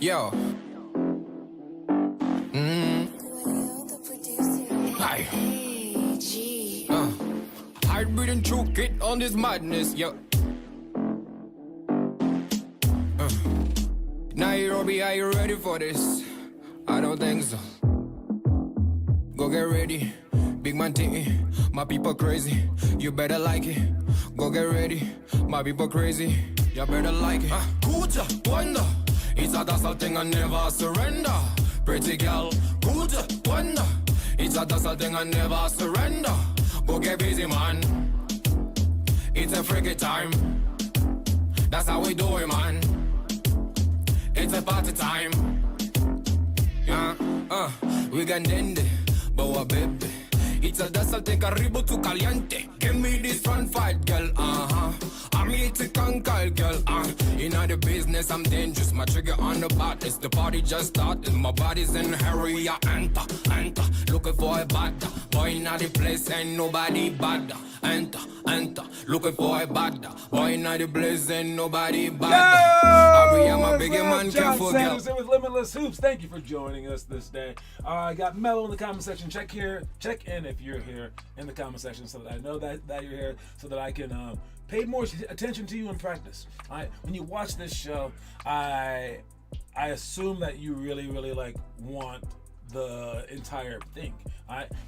Yo. Hi. Hard breathing through kid on this madness, yo. Nairobi, are you ready for this? I don't think so. Go get ready, big man thing. My people crazy, you better like it. Go get ready, my people crazy, you better like it. Good wonder, it's a dazzle thing and never surrender. Pretty girl, good wonder, it's a dazzle thing and never surrender. Go get busy, man. It's a freaky time. That's how we do it, man. It's a party time. We can end it, but baby. It's a dazzle thing, karibu tu caliente. Give me this front fight, girl. I'm here to conquer, girl. In the business, I'm dangerous. My trigger on the baddest. The party just started. My body's in a hurry. I enter. Looking for a bad boy in the place. Ain't nobody bad. Enter. Looking for a bad boy in the place. Ain't nobody bad. I'm a big man, careful, girl. It was Limitless Hoops. Thank you for joining us this day. I got Mello in the comment section. Check in if you're here in the comment section so that I know that you're here, so that I can pay more attention to you in practice. When you watch this show, I assume that you really like want the entire thing.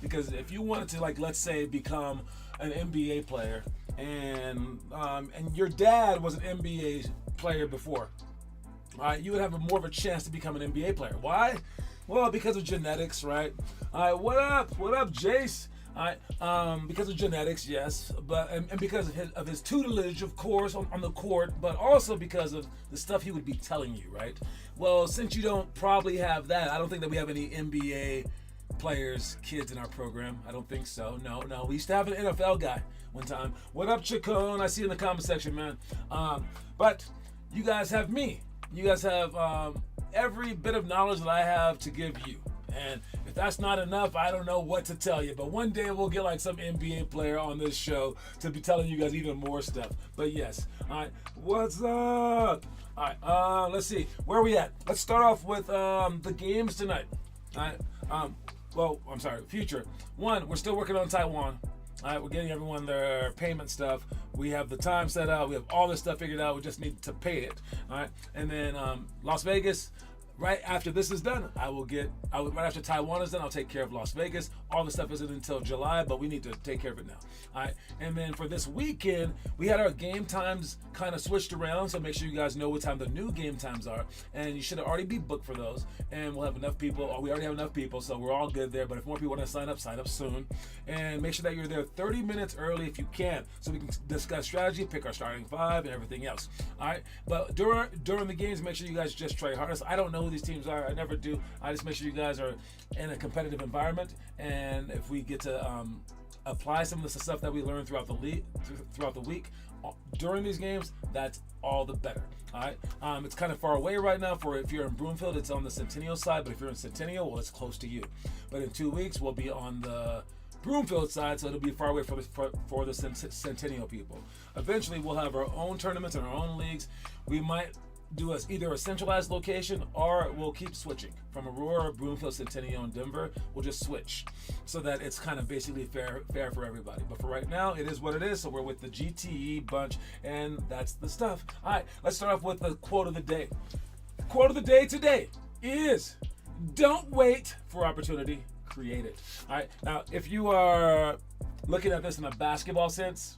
Because if you wanted to, like, let's say, become an NBA player, and your dad was an NBA player before, you would have more of a chance to become an NBA player. Why? Well, because of genetics, right? What up, Jace? Because of genetics, yes, but and because of his tutelage, of course, on the court, but also because of the stuff he would be telling you, right? Well, since you don't probably have that, I don't think that we have any NBA players, kids in our program. I don't think so. No. We used to have an NFL guy one time. What up, Chacon? I see you in the comment section, man. But you guys have me. You guys have every bit of knowledge that I have to give you. And if that's not enough, I don't know what to tell you. But one day we'll get like some NBA player on this show to be telling you guys even more stuff. But yes. All right. What's up? All right. Let's see. Where are we at? Let's start off with the games tonight. All right. Future. One, we're still working on Taiwan. All right, we're getting everyone their payment stuff. We have the time set out. We have all this stuff figured out. We just need to pay it. All right, and then Las Vegas. Right after this is done, right after Taiwan is done, I'll take care of Las Vegas. All the stuff isn't until July, but we need to take care of it now. All right. And then for this weekend, we had our game times kind of switched around, so make sure you guys know what time the new game times are. And you should already be booked for those. And we'll have enough people, or we already have enough people, so we're all good there. But if more people want to sign up soon. And make sure that you're there 30 minutes early if you can, so we can discuss strategy, pick our starting five, and everything else. All right. But during the games, make sure you guys just try hardest. I don't know who these teams are. I never do. I just make sure you guys are in a competitive environment, and if we get to apply some of the stuff that we learned throughout the week during these games, that's all the better. All right. It's kind of far away right now. For if you're in Broomfield, it's on the Centennial side, but if you're in Centennial, well, it's close to you. But in 2 weeks, we'll be on the Broomfield side, so it'll be far away for the Centennial people. Eventually, we'll have our own tournaments and our own leagues. We might do either a centralized location, or we'll keep switching from Aurora, Broomfield, Centennial, and Denver. We'll just switch so that it's kind of basically fair for everybody. But for right now, it is what it is. So we're with the GTE bunch, and that's the stuff. All right, let's start off with the quote of the day. The quote of the day today is, "Don't wait for opportunity, create it." All right. Now, if you are looking at this in a basketball sense,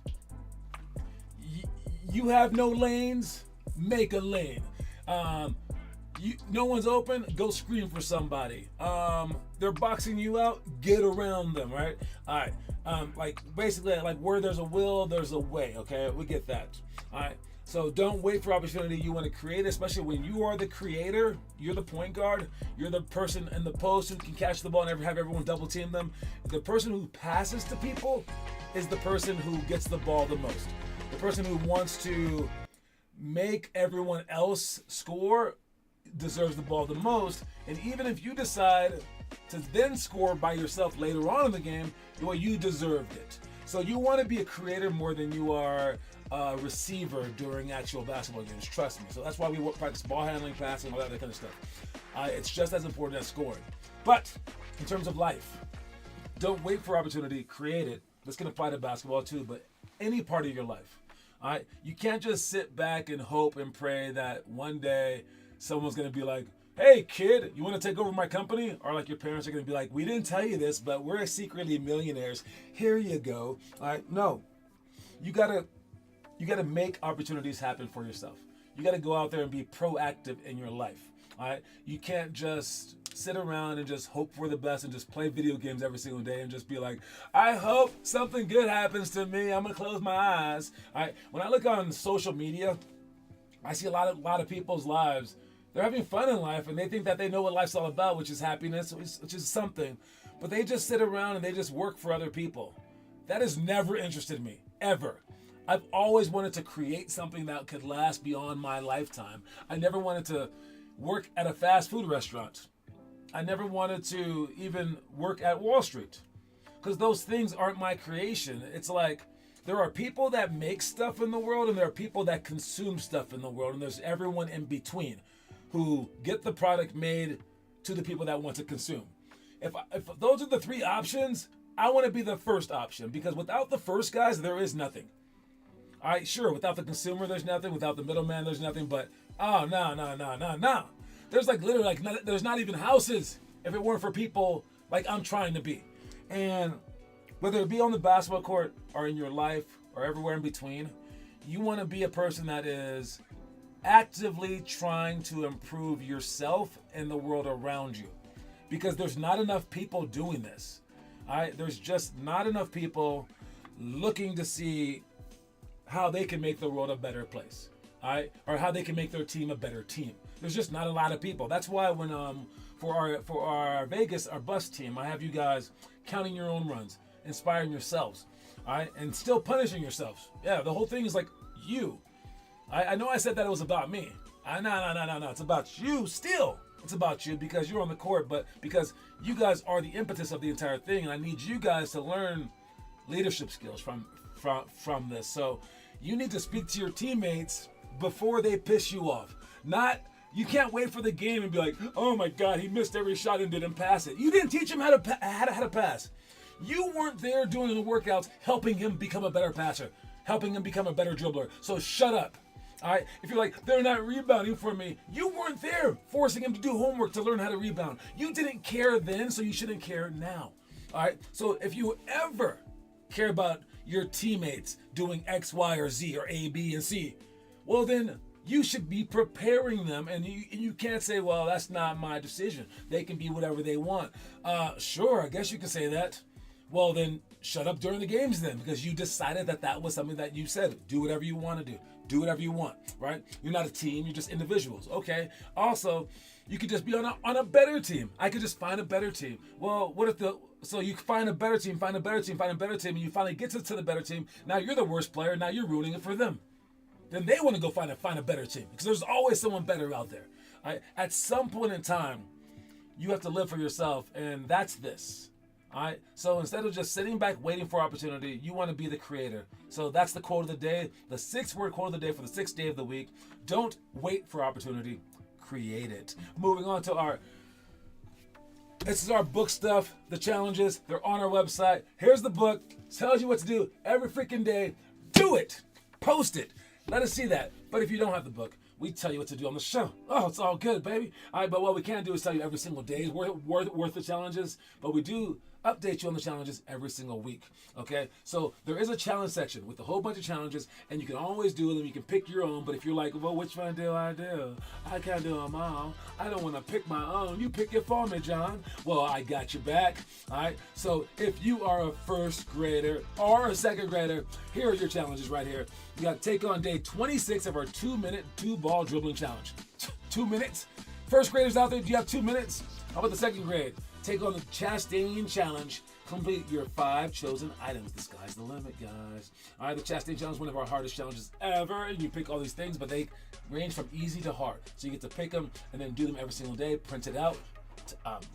you have no lanes. Make a lane. No one's open, go scream for somebody. They're boxing you out, get around them, right? All right. Like basically, like where there's a will, there's a way. Okay, we get that. All right. So don't wait for opportunity. You want to create it, especially when you are the creator. You're the point guard. You're the person in the post who can catch the ball and have everyone double team them. The person who passes to people is the person who gets the ball the most. The person who wants to make everyone else score deserves the ball the most. And even if you decide to then score by yourself later on in the game, well, you deserved it. So you want to be a creator more than you are receiver during actual basketball games. Trust me. So that's why we practice ball handling, passing, all that kind of stuff. It's just as important as scoring. But in terms of life, don't wait for opportunity. Create it. This can apply to basketball too, but any part of your life. All right, you can't just sit back and hope and pray that one day someone's gonna be like, "Hey, kid, you want to take over my company?" Or like your parents are gonna be like, "We didn't tell you this, but we're secretly millionaires. Here you go." All right, no, you gotta make opportunities happen for yourself. You gotta go out there and be proactive in your life. All right, you can't just sit around and just hope for the best and just play video games every single day and just be like, "I hope something good happens to me. I'm gonna close my eyes." All right, when I look on social media, I see a lot of people's lives. They're having fun in life and they think that they know what life's all about, which is happiness, which is something. But they just sit around and they just work for other people. That has never interested me, ever. I've always wanted to create something that could last beyond my lifetime. I never wanted to work at a fast food restaurant. I never wanted to even work at Wall Street because those things aren't my creation. It's like there are people that make stuff in the world and there are people that consume stuff in the world, and there's everyone in between who get the product made to the people that want to consume. If those are the three options, I want to be the first option, because without the first guys, there is nothing. All right, sure, without the consumer, there's nothing. Without the middleman, there's nothing. But no. There's like literally like there's not even houses if it weren't for people like I'm trying to be. And whether it be on the basketball court or in your life or everywhere in between, you want to be a person that is actively trying to improve yourself and the world around you, because there's not enough people doing this. All right, there's just not enough people looking to see how they can make the world a better place. All right, or how they can make their team a better team. There's just not a lot of people. That's why when for our Vegas, our bus team, I have you guys counting your own runs, inspiring yourselves, all right, and still punishing yourselves. Yeah, the whole thing is like you. I know I said that it was about me. No. It's about you still. It's about you because you're on the court, but because you guys are the impetus of the entire thing, and I need you guys to learn leadership skills from this. So you need to speak to your teammates before they piss you off. You can't wait for the game and be like, "Oh my God, he missed every shot and didn't pass it." You didn't teach him how to pass. You weren't there doing the workouts, helping him become a better passer, helping him become a better dribbler. So shut up. All right. If you're like, "They're not rebounding for me," you weren't there forcing him to do homework to learn how to rebound. You didn't care then, so you shouldn't care now. All right. So if you ever care about your teammates doing X, Y, or Z, or A, B, and C, well then you should be preparing them, and you can't say, "Well, that's not my decision. They can be whatever they want." Sure, I guess you can say that. Well, then shut up during the games then, because you decided that was something that you said. Do whatever you want to do. Do whatever you want, right? You're not a team. You're just individuals. Okay. Also, you could just be on a better team. I could just find a better team. Well, what if so you find a better team, and you finally get to the better team. Now you're the worst player. Now you're ruining it for them. Then they want to go find a better team, because there's always someone better out there. Right? At some point in time, you have to live for yourself, and that's this. All right. So instead of just sitting back waiting for opportunity, you want to be the creator. So that's the quote of the day, the 6-word quote of the day for the 6th day of the week. Don't wait for opportunity, create it. Moving on to this is our book stuff, the challenges. They're on our website. Here's the book. Tells you what to do every freaking day. Do it. Post it. Let us see that. But if you don't have the book, we tell you what to do on the show. Oh, it's all good, baby. All right, but what we can't do is tell you every single day is worth the challenges. But we do update you on the challenges every single week. Okay? So there is a challenge section with a whole bunch of challenges, and you can always do them. You can pick your own. But if you're like, "Well, which one do I do? I can't do them all. I don't want to pick my own. You pick it for me, John." Well, I got your back. All right? So if you are a first grader or a second grader, here are your challenges right here. You got to take on day 26 of our 2-minute 2-ball dribbling challenge. 2 minutes? First graders out there, do you have 2 minutes? How about the second grade? Take on the Chastain Challenge. Complete your 5 chosen items. The sky's the limit, guys. All right, the Chastain Challenge is one of our hardest challenges ever. And you pick all these things, but they range from easy to hard. So you get to pick them and then do them every single day. Print it out.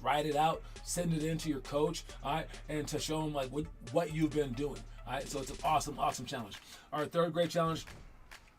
Write it out, send it in to your coach, all right, and to show them like what you've been doing. All right, so it's an awesome, awesome challenge. Our third great challenge,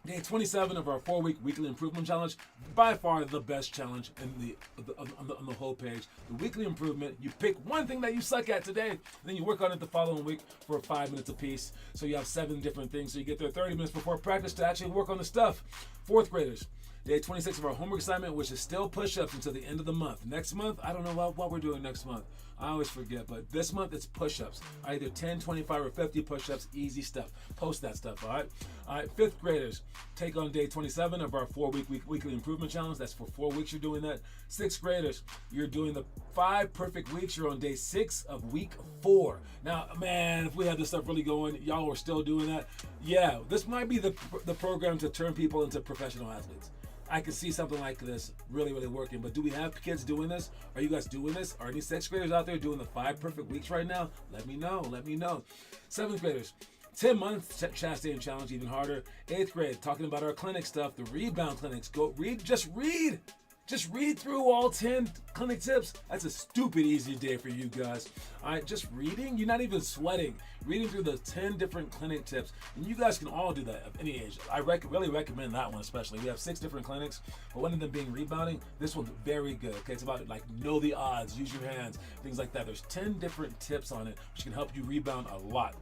day 27 of our 4-week weekly improvement challenge. By far the best challenge in on the whole page. The weekly improvement, you pick one thing that you suck at today, and then you work on it the following week for 5 minutes apiece. So you have 7 different things. So you get there 30 minutes before practice to actually work on the stuff. 4th graders, day 26 of our homework assignment, which is still push-ups until the end of the month. Next month, I don't know what we're doing next month. I always forget, but this month it's push-ups. Either 10, 25, or 50 push-ups, easy stuff. Post that stuff, all right? All right, 5th graders, take on day 27 of our 4-week weekly improvement challenge. That's for 4 weeks you're doing that. 6th graders, you're doing the 5 perfect weeks. You're on day 6 of week 4. Now, man, if we had this stuff really going, y'all were still doing that, yeah, this might be the program to turn people into professional athletes. I can see something like this really, really working. But do we have kids doing this? Are you guys doing this? Are any 6th graders out there doing the 5 perfect weeks right now? Let me know. Let me know. 7th graders, 10-month Chastain challenge, even harder. 8th grade, talking about our clinic stuff, the rebound clinics. Go read, just read. Just read through all 10 clinic tips. That's a stupid easy day for you guys. All right, just reading. You're not even sweating. Reading through the 10 different clinic tips. And you guys can all do that at any age. I really recommend that one especially. We have 6 different clinics, but one of them being rebounding. This one's very good. Okay, it's about like know the odds, use your hands, things like that. There's 10 different tips on it, which can help you rebound a lot.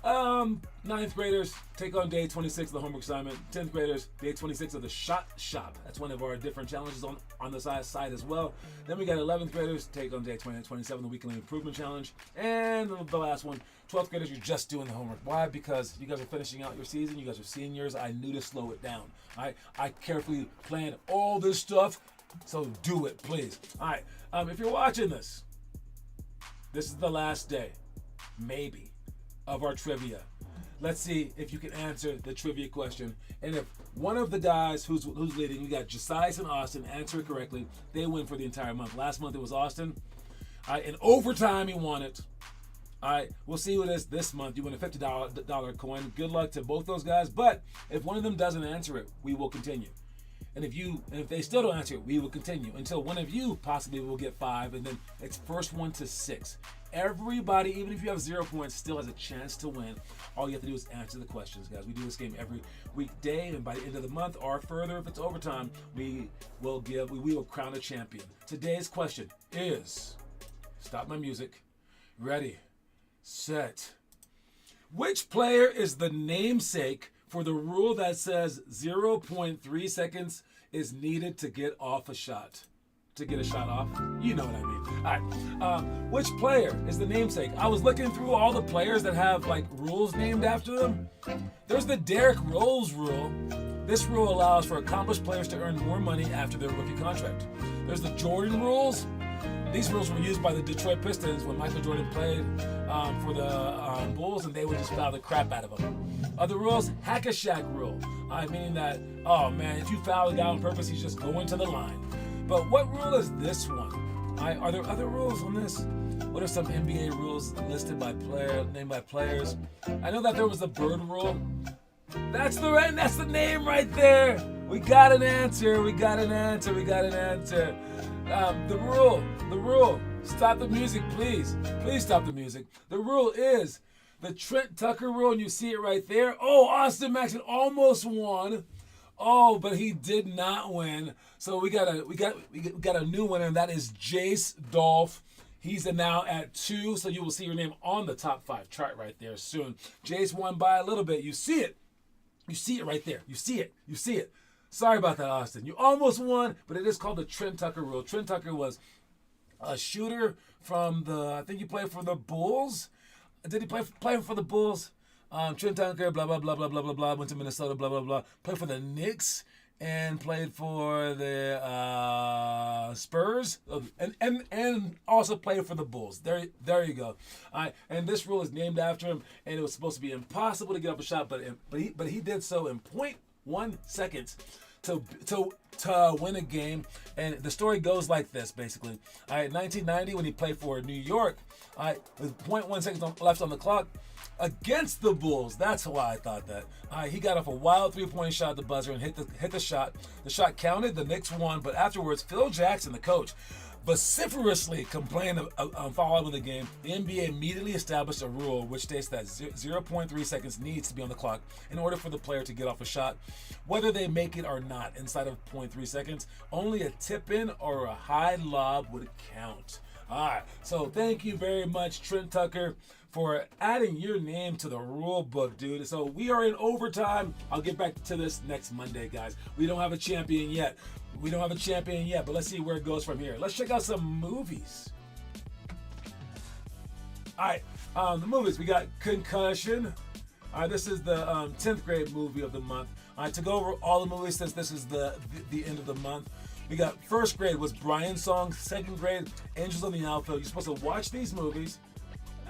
9th graders, take on day 26 of the homework assignment. 10th graders, day 26 of the shot shop. That's one of our different challenges on the side as well. Then we got 11th graders, take on day 27, the weekly improvement challenge. And the last one, 12th graders, you're just doing the homework. Why? Because you guys are finishing out your season. You guys are seniors. I knew to slow it down. I carefully planned all this stuff, so do it, please. All right, if you're watching this, this is the last day, maybe, of our trivia. Let's see if you can answer the trivia question. And if one of the guys who's leading, we got Josias and Austin, answer it correctly, they win for the entire month. Last month it was Austin. All right, in overtime he won it. All right, we'll see who it is this month. You win a $50 coin. Good luck to both those guys. But if one of them doesn't answer it, we will continue. And if they still don't answer it, we will continue until one of you possibly will get 5, and then it's first one to 6. Everybody, even if you have 0 points, still has a chance to win. All you have to do is answer the questions, guys. We do this game every weekday, and by the end of the month or further, if it's overtime, we will crown a champion. Today's question is, stop my music, ready, set. Which player is the namesake for the rule that says 0.3 seconds is needed to get off a shot? To get a shot off? You know what I mean. All right. Which player is the namesake? I was looking through all the players that have like rules named after them. There's the Derrick Rose rule. This rule allows for accomplished players to earn more money after their rookie contract. There's the Jordan rules. These rules were used by the Detroit Pistons when Michael Jordan played for the Bulls, and they would just foul the crap out of him. Other rules, Hack-a-Shack rule, meaning that, oh man, if you foul a guy on purpose, he's just going to the line. But what rule is this one? Are there other rules on this? What are some NBA rules listed by named by players? I know that there was the Bird rule. That's the name right there. We got an answer. The rule. Stop the music, please. Please stop the music. The rule is the Trent Tucker rule, and you see it right there. Oh, Austin Maxson almost won. Oh, but he did not win. So we got a new winner, and that is Jace Dolph. He's now at 2, so you will see your name on the top 5 chart right there soon. Jace won by a little bit. You see it. You see it right there. You see it. Sorry about that, Austin. You almost won, but it is called the Trent Tucker rule. Trent Tucker was a shooter from I think he played for the Bulls. Did he play for the Bulls? Trent Tucker, blah, blah, blah, blah, blah, blah, blah, went to Minnesota, blah, blah, blah. Played for the Knicks and played for the Spurs and also played for the Bulls. There you go. All right, and this rule is named after him, and it was supposed to be impossible to get up a shot, but he did so in 0.1 seconds to win a game. And the story goes like this, basically. All right, 1990, when he played for New York, all right, with 0.1 seconds left on the clock, against the Bulls. That's why I thought that. He got off a wild 3-point shot at the buzzer and hit the shot. The shot counted. The Knicks won. But afterwards, Phil Jackson, the coach, vociferously complained of following the game, the NBA immediately established a rule which states that 0.3 seconds needs to be on the clock in order for the player to get off a shot, whether they make it or not. Inside of 0.3 seconds, only a tip-in or a high lob would count. All right, so thank you very much, Trent Tucker, for adding your name to the rule book, dude. So we are in overtime. I'll get back to this next Monday, guys. We don't have a champion yet. But let's see where it goes from here. Let's check out some movies. All right, the movies. We got Concussion. All right, this is the 10th grade movie of the month. All right, to go over all the movies since this is the end of the month. We got first grade was Brian's Song. Second grade, Angels on the Outfield. You're supposed to watch these movies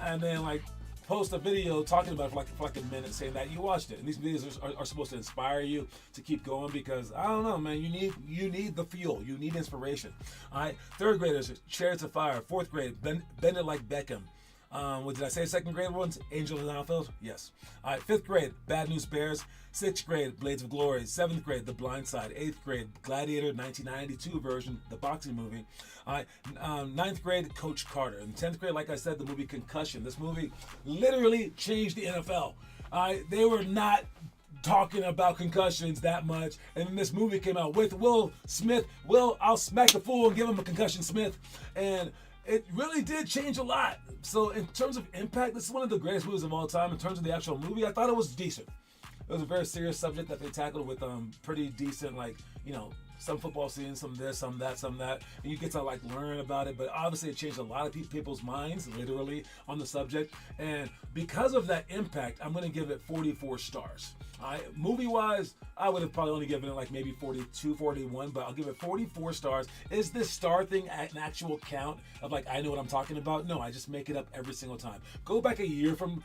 and then like post a video talking about it for like a minute, saying that you watched it. And these videos are supposed to inspire you to keep going because I don't know, man. You need the fuel. You need inspiration. All right. Third graders, Chariots of Fire. Fourth grade, Bend It Like Beckham. What did I say? Second grade ones, Angel in the Outfield. Yes. All right. Fifth grade, Bad News Bears. Sixth grade, Blades of Glory. Seventh grade, The Blind Side. Eighth grade, Gladiator 1992 version, the boxing movie. All right. Ninth grade, Coach Carter. And 10th grade, like I said, the movie Concussion. This movie literally changed the NFL. All right. They were not talking about concussions that much, and then this movie came out with Will Smith. I'll smack the fool and give him a concussion, Smith. And it really did change a lot. So in terms of impact, this is one of the greatest movies of all time. In terms of the actual movie, I thought it was decent. It was a very serious subject that they tackled with pretty decent, like, you know, some football scenes, some this, some that, and you get to like learn about it. But obviously it changed a lot of people's minds, literally, on the subject. And because of that impact, I'm going to give it 44 stars. Movie-wise, I would have probably only given it like maybe 42, 41, but I'll give it 44 stars. Is this star thing an actual count of like I know what I'm talking about? No, I just make it up every single time. Go back a year from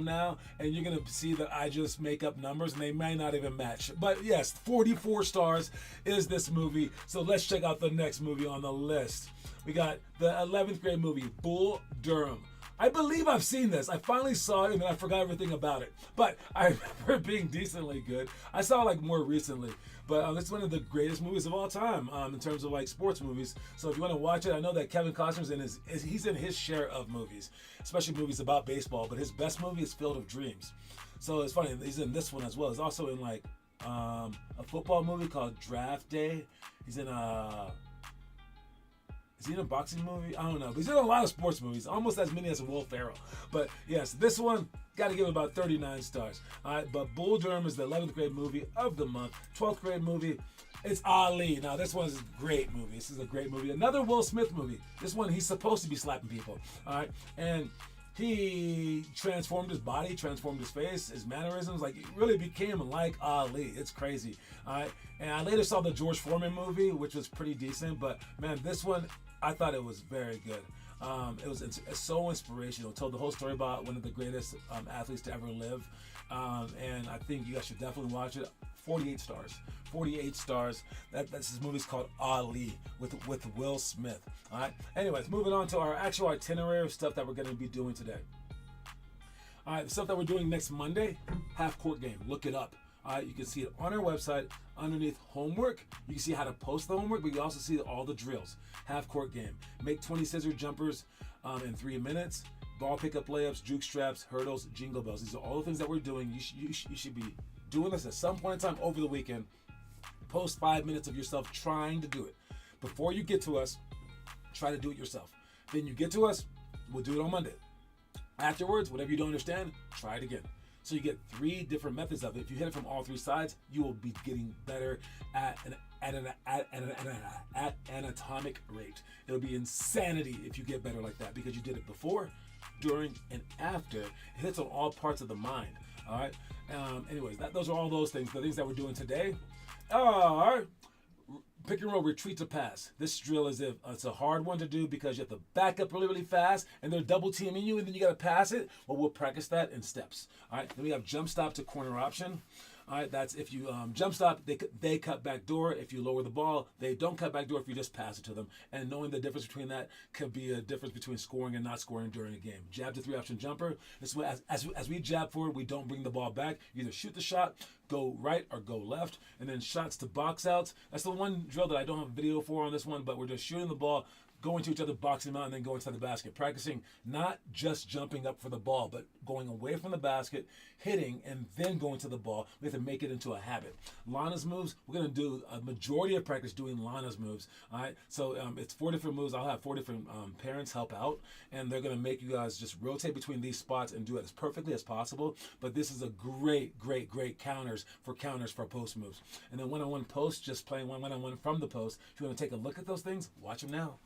now, and you're gonna see that I just make up numbers, and they may not even match. But yes, 44 stars is this movie. So let's check out the next movie on the list. We got the 11th grade movie, Bull Durham. I believe I've seen this. I finally saw it and then I forgot everything about it. But I remember it being decently good. I saw it like more recently. But it's one of the greatest movies of all time in terms of like sports movies. So if you want to watch it, I know that Kevin Costner's he's in his share of movies, especially movies about baseball. But his best movie is Field of Dreams. So it's funny, he's in this one as well. He's also in like a football movie called Draft Day. He's in Is he in a boxing movie? I don't know. But he's in a lot of sports movies, almost as many as Will Ferrell. But yes, this one, got to give it about 39 stars. All right, but Bull Durham is the 11th grade movie of the month. 12th grade movie, it's Ali. Now, this one is a great movie. This is a great movie. Another Will Smith movie. This one, he's supposed to be slapping people. All right, and he transformed his body, transformed his face, his mannerisms. Like, it really became like Ali. It's crazy. All right, and I later saw the George Foreman movie, which was pretty decent. But, man, this one, I thought it was very good. It's so inspirational. It told the whole story about one of the greatest athletes to ever live. And I think you guys should definitely watch it. 48 stars. 48 stars. This movie's called Ali with Will Smith. All right. Anyways, moving on to our actual itinerary of stuff that we're going to be doing today. All right, the stuff that we're doing next Monday, half court game. Look it up. All right, you can see it on our website underneath homework. You can see how to post the homework, but you also see all the drills. Half court game. Make 20 scissor jumpers in 3 minutes. Ball pickup layups, juke straps, hurdles, jingle bells. These are all the things that we're doing. You should be doing this at some point in time over the weekend. Post 5 minutes of yourself trying to do it. Before you get to us, try to do it yourself. Then you get to us, we'll do it on Monday. Afterwards, whatever you don't understand, try it again. So you get 3 different methods of it. If you hit it from all 3 sides, you will be getting better at an atomic rate. It'll be insanity if you get better like that because you did it before, during, and after. It hits on all parts of the mind. All right. Anyways, those are all those things. The things that we're doing today are pick and roll, retreat to pass. This drill it's a hard one to do because you have to back up really, really fast and they're double teaming you and then you got to pass it. Well, we'll practice that in steps. All right. Then we have jump stop to corner option. All right. That's if you jump stop, they cut back door. If you lower the ball, they don't cut back door if you just pass it to them. And knowing the difference between that could be a difference between scoring and not scoring during a game. Jab to 3 option jumper. This way, as we jab forward, we don't bring the ball back. You either shoot the shot, go right or go left, and then shots to box outs. That's the one drill that I don't have a video for on this one, but we're just shooting the ball, going to each other, boxing them out, and then going to the basket. Practicing not just jumping up for the ball, but going away from the basket, hitting, and then going to the ball. We have to make it into a habit. Lana's moves, we're going to do a majority of practice doing Lana's moves. All right, so it's 4 different moves. I'll have 4 different parents help out, and they're going to make you guys just rotate between these spots and do it as perfectly as possible. But this is a great counters for post moves. And then one-on-one post, just playing one-on-one from the post. If you want to take a look at those things, watch them now.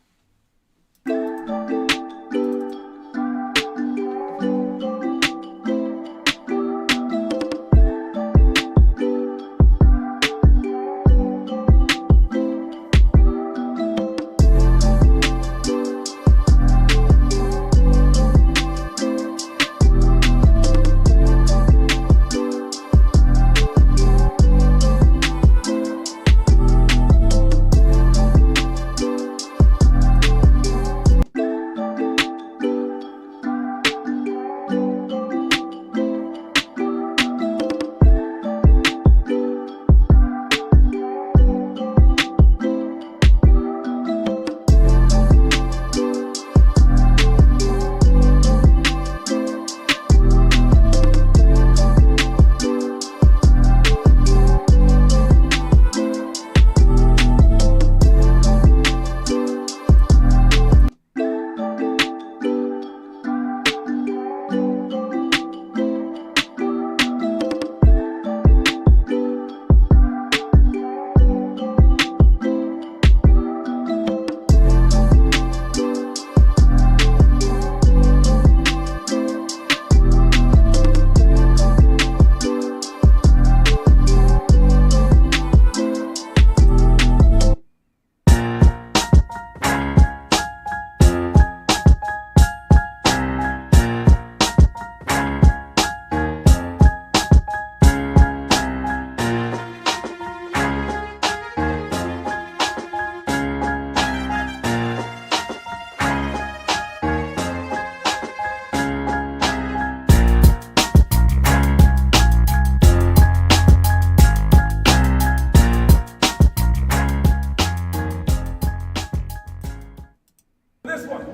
This one,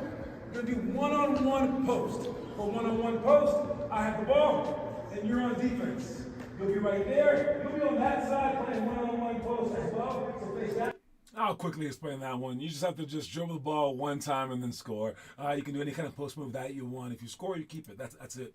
we're gonna do one-on-one post. For one-on-one post, I have the ball, and you're on defense. You'll be right there. You'll be on that side playing one-on-one post as well. So face that. I'll quickly explain that one. You just have to just dribble the ball one time and then score. You can do any kind of post move that you want. If you score, you keep it. That's it.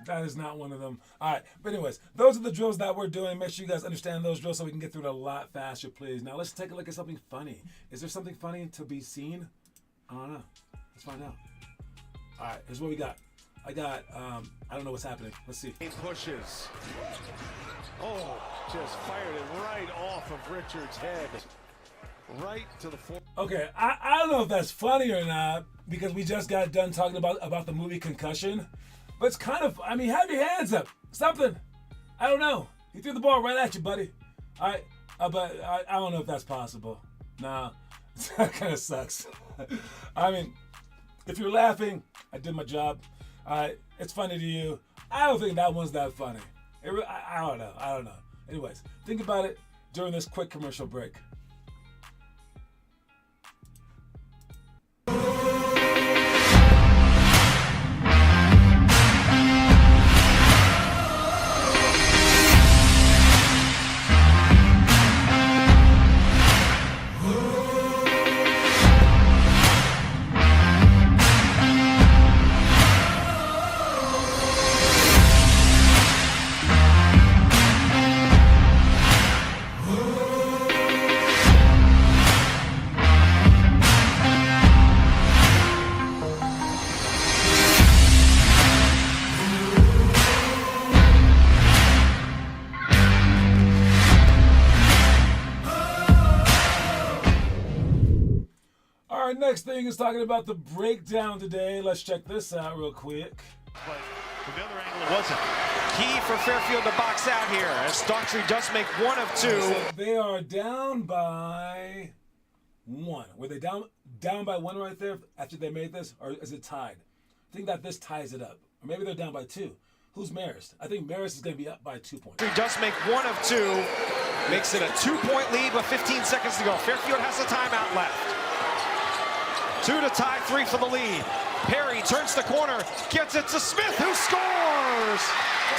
That is not one of them. All right. But anyways, those are the drills that we're doing. Make sure you guys understand those drills so we can get through it a lot faster, please. Now let's take a look at something funny. Is there something funny to be seen? I don't know. Let's find out. All right. Here's what we got. I don't know what's happening. Let's see. He pushes. Oh, just fired it right off of Richard's head. Right to the floor. Okay, I don't know if that's funny or not because we just got done talking about the movie Concussion. But it's kind of, I mean, have your hands up. Something. I don't know. He threw the ball right at you, buddy. All right, but I don't know if that's possible. Nah, that kind of sucks. I mean, if you're laughing, I did my job. It's funny to you. I don't think that one's that funny. I don't know. Anyways, think about it during this quick commercial break. Our next thing is talking about the breakdown today. Let's check this out real quick. But from the other angle, it wasn't. Key for Fairfield to box out here as Daughtry does make one of two. So they are down by one. Were they down by one right there after they made this, or is it tied? think that this ties it up. Or maybe they're down by 2. Who's Marist? I think Marist is going to be up by 2 points. He does make one of 2, makes it a 2-point lead with 15 seconds to go. Fairfield has a timeout left. 2 to tie, 3 for the lead. Perry turns the corner, gets it to Smith, who scores!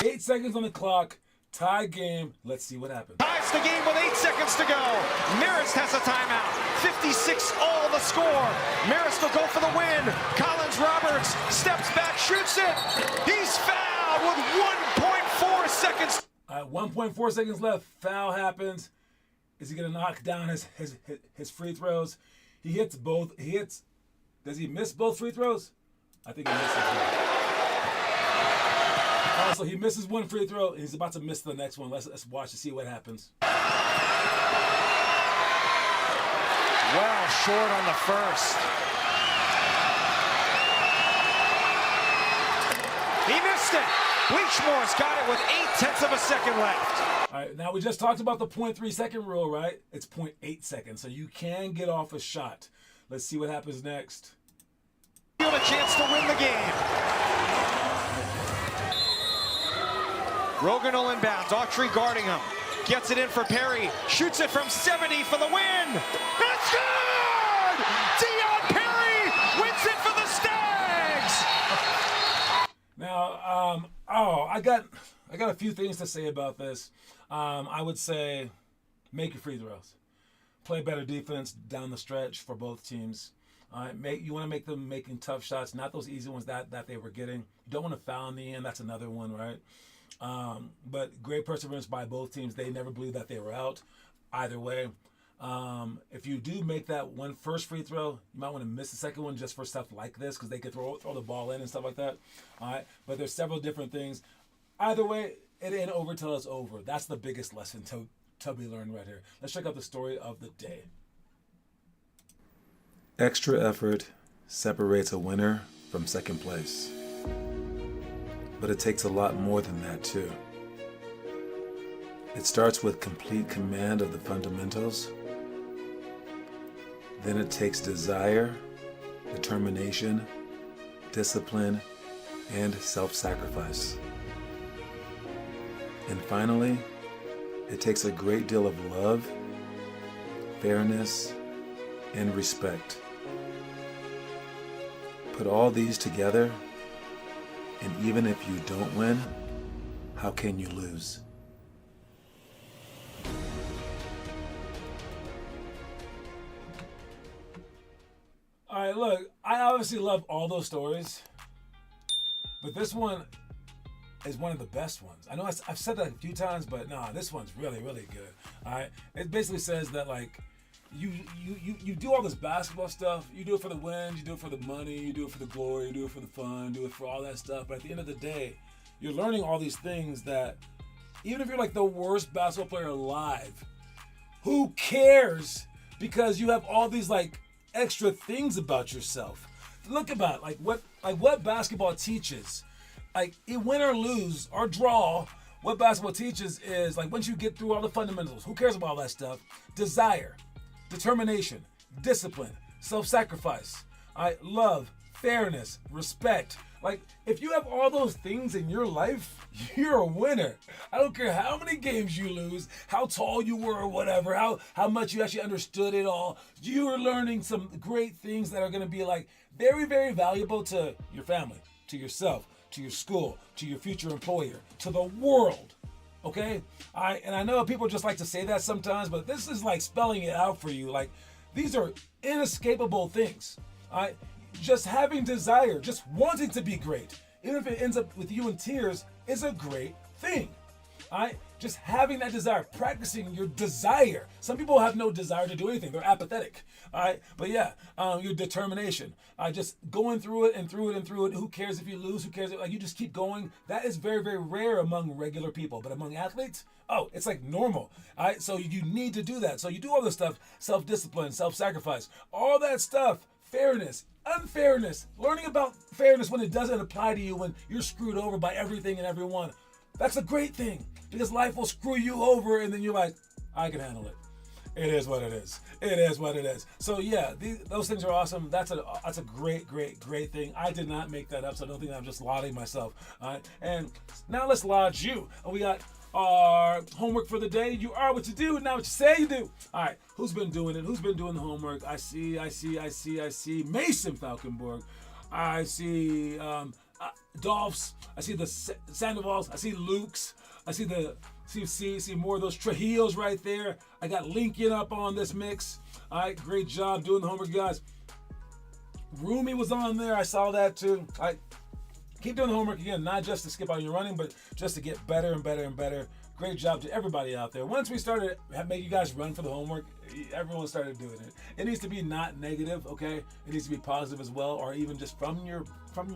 8 seconds on the clock, tie game. Let's see what happens. Ties the game with 8 seconds to go. Marist has a timeout. 56 all the score. Marist will go for the win. Collins Roberts steps back, shoots it. He's fouled with 1.4 seconds. 1.4 seconds left. Foul happens. Is he going to knock down his free throws? He hits both. Does he miss both free throws? I think he misses both. So he misses one free throw, and he's about to miss the next one. Let's watch to see what happens. Well short on the first. He missed it. Bleachmore's got it with 0.8 of a second left. All right, now we just talked about the 0.3 second rule, right? It's 0.8 seconds, so you can get off a shot. Let's see what happens next. A chance to win the game. Roganol inbounds, Autry guarding him. Gets it in for Perry, shoots it from 70 for the win. It's good! Dion Perry wins it for the Stags! Now, I got a few things to say about this. I would say make your free throws. Play better defense down the stretch for both teams. You want to make them making tough shots, not those easy ones that they were getting. You don't want to foul in the end. That's another one, right? But great perseverance by both teams. They never believed that they were out either way. If you do make that one first free throw, you might want to miss the second one just for stuff like this because they could throw the ball in and stuff like that. All right, but there's several different things. Either way, it ain't over till it's over. That's the biggest lesson to be learned right here. Let's check out the story of the day. Extra effort separates a winner from second place. But it takes a lot more than that too. It starts with complete command of the fundamentals. Then it takes desire, determination, discipline, and self-sacrifice. And finally, it takes a great deal of love, fairness, and respect. Put all these together, and even if you don't win, how can you lose? All right, look, I obviously love all those stories, but this one is one of the best ones. I know I've said that a few times, but nah, this one's really, really good. All right, it basically says that like you do all this basketball stuff. You do it for the wins, you do it for the money, you do it for the glory, you do it for the fun, do it for all that stuff. But at the end of the day, you're learning all these things that even if you're like the worst basketball player alive, who cares? Because you have all these like extra things about yourself. Look about what basketball teaches. Like win or lose or draw, what basketball teaches is like once you get through all the fundamentals, who cares about all that stuff? Desire, determination, discipline, self-sacrifice, love, fairness, respect. Like if you have all those things in your life, you're a winner. I don't care how many games you lose, how tall you were or whatever, how much you actually understood it all. You're learning some great things that are going to be like very, very valuable to your family, to yourself, to your school, to your future employer, to the world. Okay? And I know people just like to say that sometimes, but this is like spelling it out for you. Like these are inescapable things. Just having desire, just wanting to be great, even if it ends up with you in tears, is a great thing. Just having that desire, practicing your desire. Some people have no desire to do anything. They're apathetic. But yeah, your determination. Just going through it and through it and through it. Who cares if you lose? Who cares? Like you just keep going. That is very, very rare among regular people. But among athletes, it's like normal. So you need to do that. So you do all this stuff, self-discipline, self-sacrifice, all that stuff, fairness, unfairness, learning about fairness when it doesn't apply to you, when you're screwed over by everything and everyone. That's a great thing because life will screw you over and then you're like, I can handle it. It is what it is. It is what it is. So yeah, those things are awesome. That's a great thing. I did not make that up, so I don't think I'm just lauding myself. All right, and now let's laud you. We got our homework for the day. You are what you do, not what you say you do. All right, who's been doing it? Who's been doing the homework? I see Mason Falkenberg. I see Dolphs. I see the Sandoval's. I see Luke's. I see more of those Trujillos right there. I got Lincoln up on this mix. All right, great job doing the homework, guys. Rumi was on there. I saw that too. All right, keep doing the homework again, not just to skip out on your running, but just to get better and better and better. Great job to everybody out there. Once we started making you guys run for the homework, everyone started doing it. It needs to be not negative, okay? It needs to be positive as well, or even just from your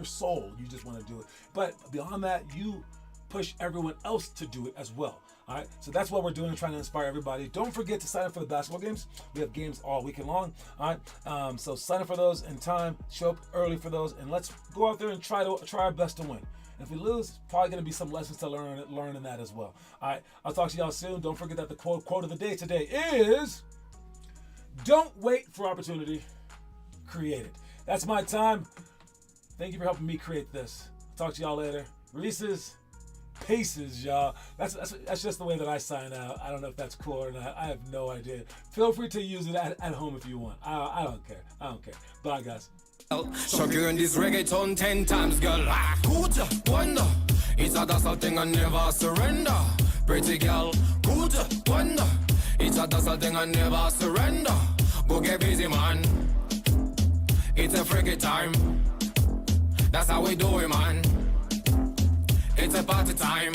soul, you just want to do it. But beyond that, you push everyone else to do it as well. All right, so that's what we're doing, trying to inspire everybody. Don't forget to sign up for the basketball games. We have games all weekend long. All right, so sign up for those in time. Show up early for those, and let's go out there and try our best to win. And if we lose, probably going to be some lessons to learn in that as well. All right, I'll talk to y'all soon. Don't forget that the quote of the day today is, "Don't wait for opportunity, create it." That's my time. Thank you for helping me create this. Talk to y'all later. Reese's Pieces, y'all. That's just the way that I sign out. I don't know if that's cool or not. I have no idea. Feel free to use it at home if you want. I don't care. I don't care. Bye, guys. Shock you in this reggaeton 10 times, girl. Good wonder. It's a dazzle thing and never surrender. Pretty girl, good wonder. It's a dazzle thing and never surrender. Go get busy, man. It's a freaky time. That's how we do it, man. It's a party time.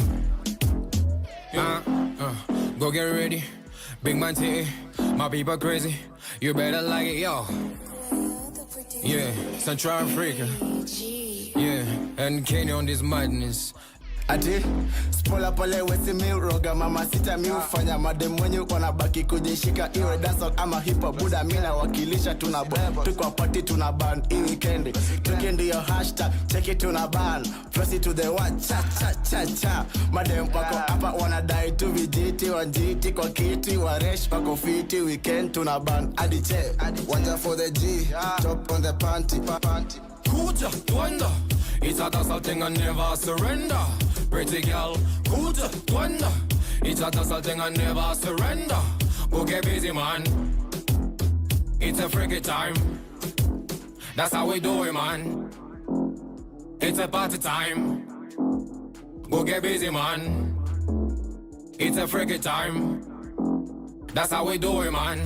Go get ready. Big man titty. My people crazy. You better like it, yo. Yeah, Central Africa. Yeah, and Kenya on this madness. Ati spola pale wesi mi roga mama sita mi ufanya madem mwenye wanabaki kujishika iwe dancehall ama hip hop buda mina wakilisha tunabo tuko party tuna band hii weekend tukendi yo hashtag check it tuna band press it to the one cha cha cha cha madem wako hapa wanadai tu vijiti wanjiti kwa kiti waresh wako fiti weekend tuna band adi che wanja for the G top on the panty Kuja, wonder. It's a dazzle thing and never surrender. Pretty girl, kuja, wonder. It's a dazzle thing and never surrender. Go get busy, man. It's a freaky time. That's how we do it, man. It's a party time. Go get busy, man. It's a freaky time. That's how we do it, man.